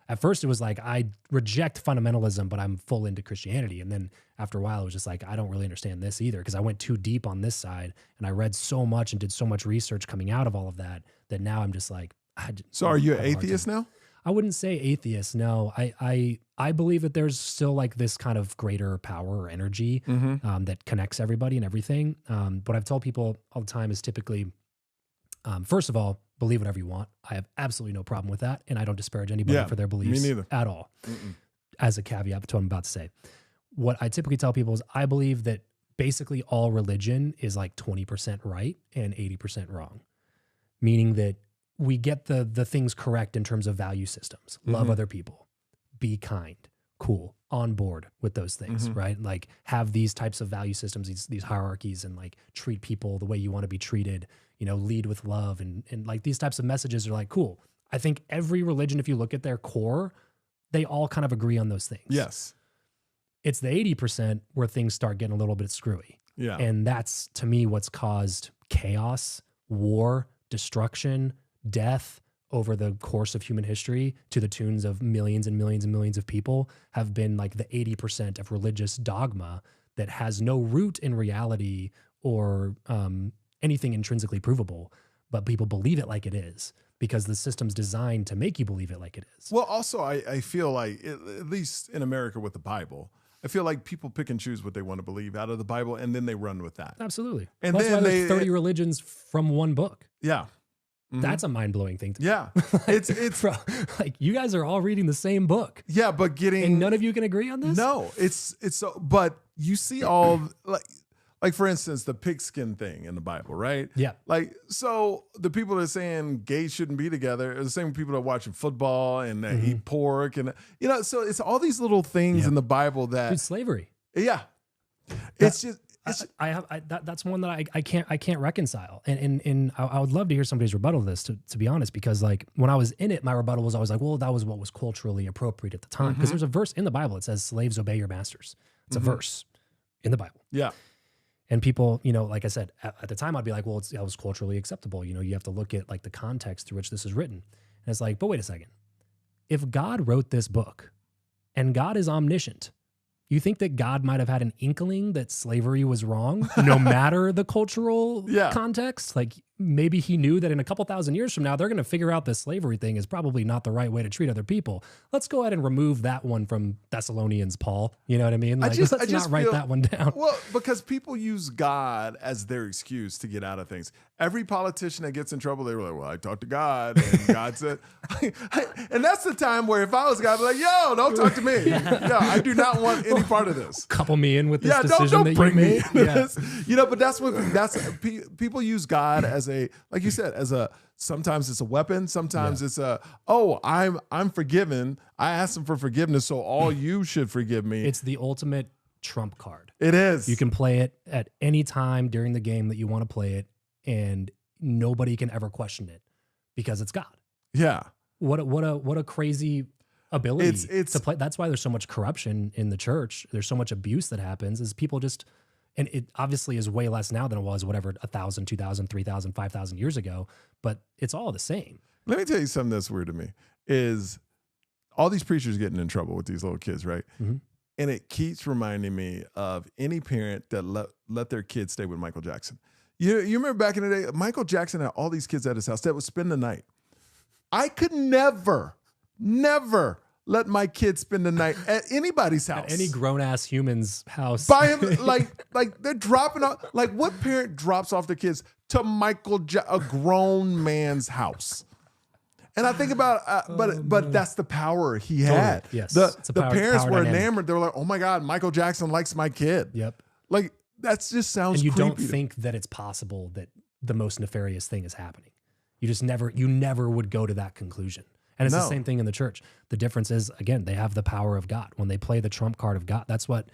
At first it was like, I reject fundamentalism, but I'm full into Christianity. And then after a while, it was just like, I don't really understand this either, because I went too deep on this side and I read so much and did so much research coming out of all of that, that now I'm just like, So are you an atheist now? I wouldn't say atheist. No, I believe that there's still like this kind of greater power or energy that connects everybody and everything. What I've told people all the time is typically, first of all, believe whatever you want. I have absolutely no problem with that. And I don't disparage anybody for their beliefs at all. As a caveat to what I'm about to say. What I typically tell people is I believe that basically all religion is like 20% right and 80% wrong. Meaning that we get the things correct in terms of value systems. Love other people, be kind, cool, on board with those things, right? Like have these types of value systems, these hierarchies, and like treat people the way you want to be treated, you know, lead with love. And like these types of messages are like, cool. I think every religion, if you look at their core, they all kind of agree on those things. Yes. It's the 80% where things start getting a little bit screwy. Yeah. And that's, to me, what's caused chaos, war, destruction, death over the course of human history, to the tunes of millions and millions and millions of people, have been like the 80% of religious dogma that has no root in reality or anything intrinsically provable, but people believe it like it is because the system's designed to make you believe it like it is. Well, also, I feel like, at least in America with the Bible, I feel like people pick and choose what they want to believe out of the Bible, and then they run with that. Absolutely. And well, then that's why there's 30 religions from one book. Yeah. That's a mind-blowing thing to me. Yeah. It's like you guys are all reading the same book. Yeah, but and none of you can agree on this? No, it's so, but you see all like for instance, the pigskin thing in the Bible, right? Yeah. Like, so the people that are saying gays shouldn't be together are the same people that are watching football and that eat pork and, you know, so it's all these little things in the Bible that. Dude, slavery. Yeah. It's just. That's one that I can't reconcile, and I would love to hear somebody's rebuttal to this. To be honest, because like when I was in it, my rebuttal was always like, well, that was what was culturally appropriate at the time. Because there's a verse in the Bible that says, "Slaves, obey your masters." It's a verse in the Bible. Yeah, and people, you know, like I said, at the time, I'd be like, well, that was culturally acceptable. You know, you have to look at like the context through which this is written, and it's like, but wait a second, if God wrote this book, and God is omniscient. You think that God might have had an inkling that slavery was wrong, no matter the cultural context? Like maybe he knew that in a couple thousand years from now, they're going to figure out this slavery thing is probably not the right way to treat other people. Let's go ahead and remove that one from Thessalonians, Paul. You know what I mean? Like, let's not write that one down. Well, because people use God as their excuse to get out of things. Every politician that gets in trouble, they were like, well, I talked to God, and God said, and that's the time where if I was God, I'd be like, yo, don't talk to me. Yeah, I do not want any part of this. Couple me in with this decision don't that bring you made. Me this. You know, but people use God as a, like you said, sometimes it's a weapon. Sometimes it's I'm forgiven. I asked him for forgiveness, so all you should forgive me. It's the ultimate trump card. It is. You can play it at any time during the game that you want to play it, and nobody can ever question it because it's God. Yeah. What a crazy ability to play. That's why there's so much corruption in the church. There's so much abuse that happens is people just, and it obviously is way less now than it was, 1,000, 2,000, 3,000, 5,000 years ago, but it's all the same. Let me tell you something that's weird to me is all these preachers getting in trouble with these little kids, right? And it keeps reminding me of any parent that let their kids stay with Michael Jackson. You remember back in the day, Michael Jackson had all these kids at his house that would spend the night. I could never let my kids spend the night at anybody's house. At any grown-ass human's house. By him, like they're dropping off. Like what parent drops off their kids to a grown man's house? And I think about, but that's the power he had. Yes. The parents were enamored. They were like, oh my God, Michael Jackson likes my kid. Yep. Like that just sounds. And you creepy don't think that it's possible that the most nefarious thing is happening. You just never would go to that conclusion. And it's the same thing in the church. The difference is, again, they have the power of God. When they play the trump card of God, that's what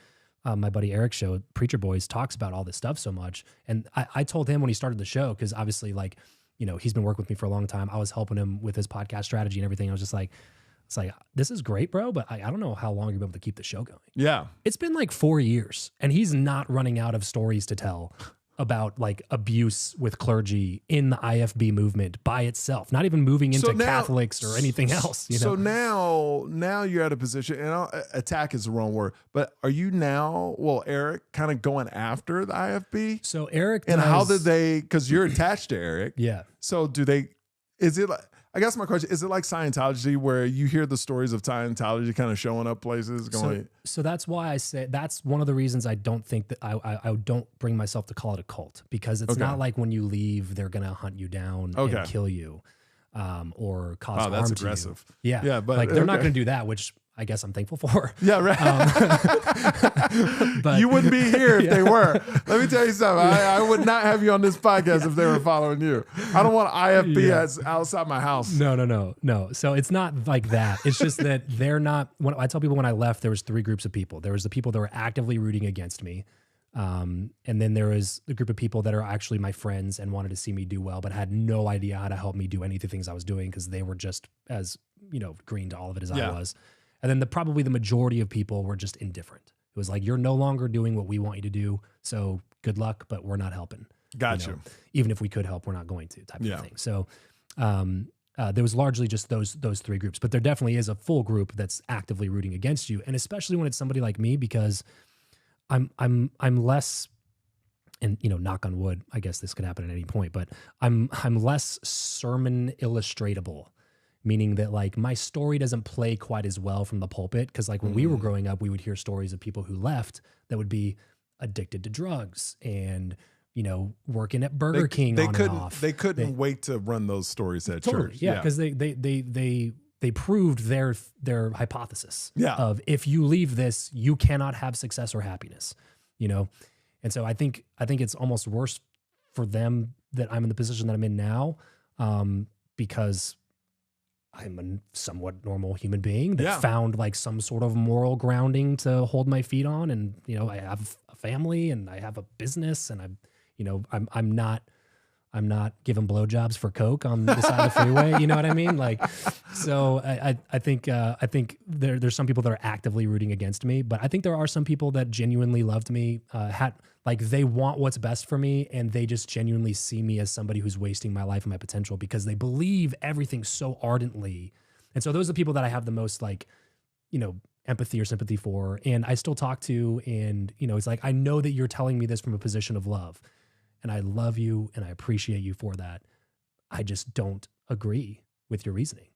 my buddy Eric's show, Preacher Boys, talks about all this stuff so much. And I told him when he started the show, because obviously, like, you know, he's been working with me for a long time. I was helping him with his podcast strategy and everything. I was just like, it's like, this is great, bro, but I don't know how long you'll be able to keep the show going. Yeah. It's been like 4 years, and he's not running out of stories to tell about like abuse with clergy in the IFB movement by itself, not even moving into Catholics or anything else. You know? So now you're at a position, and attack is the wrong word, but are you now, Eric, kind of going after the IFB? So Eric and how did they, because you're attached to Eric. Yeah. So is it like, I guess my question, is it like Scientology where you hear the stories of Scientology kind of showing up places going? So that's why I say that's one of the reasons I don't think that I don't bring myself to call it a cult, because it's not like when you leave, they're going to hunt you down and kill you or cause harm that's to aggressive. you. Yeah. Yeah. But like they're not going to do that, which I guess I'm thankful for. Yeah, right. But you wouldn't be here if they were. Let me tell you something. I would not have you on this podcast if they were following you. I don't want IFB outside my house. No. So it's not like that. It's just that they're not. When I tell people when I left, there was 3 groups of people. There was the people that were actively rooting against me. And then there was the group of people that are actually my friends and wanted to see me do well, but had no idea how to help me do any of the things I was doing because they were just as, green to all of it as I was. And then probably the majority of people were just indifferent. It was like, you're no longer doing what we want you to do, so good luck, but we're not helping. Gotcha. Even if we could help, we're not going to, type of thing. So there was largely just those 3 groups, but there definitely is a full group that's actively rooting against you, and especially when it's somebody like me, because I'm less, and knock on wood, I guess this could happen at any point, but I'm less sermon illustratable. Meaning that like my story doesn't play quite as well from the pulpit. Cause like when we were growing up, we would hear stories of people who left that would be addicted to drugs and, working at Burger King on and off. They couldn't wait to run those stories at church. Yeah. Cause they proved their hypothesis of if you leave this, you cannot have success or happiness, And so I think it's almost worse for them that I'm in the position that I'm in now. Because I'm a somewhat normal human being that found like some sort of moral grounding to hold my feet on. And, I have a family and I have a business and I'm not giving blowjobs for Coke on the side of the freeway. You know what I mean? Like, so I think there's some people that are actively rooting against me, but I think there are some people that genuinely loved me, they want what's best for me, and they just genuinely see me as somebody who's wasting my life and my potential because they believe everything so ardently. And so those are the people that I have the most empathy or sympathy for, and I still talk to, and it's like, I know that you're telling me this from a position of love, and I love you and I appreciate you for that. I just don't agree with your reasoning.